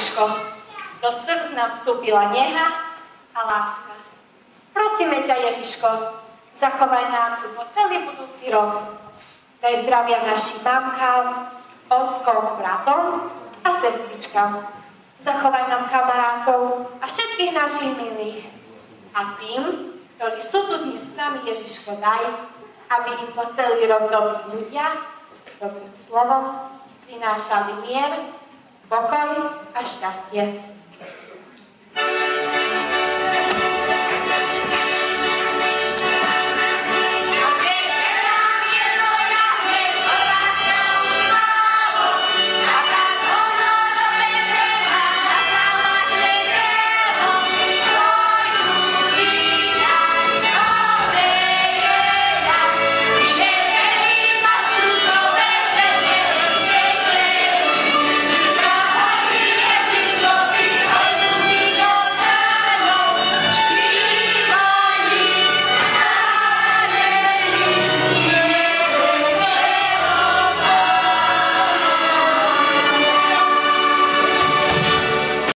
Ježiško. Do srdc nám vstúpila neha a láska. Prosíme ťa, Ježiško, zachovaj nám tu po celý budúci rok. Daj zdravia našim mamkám, otcom, bratom a sestričkám. Zachovaj nám kamarátov a všetkých našich milých. A tým, ktorí sú tu dnes s nami, Ježiško, daj, aby im po celý rok dobrí ľudia, dobrým slovom prinášali mier, pokoj a šťastie.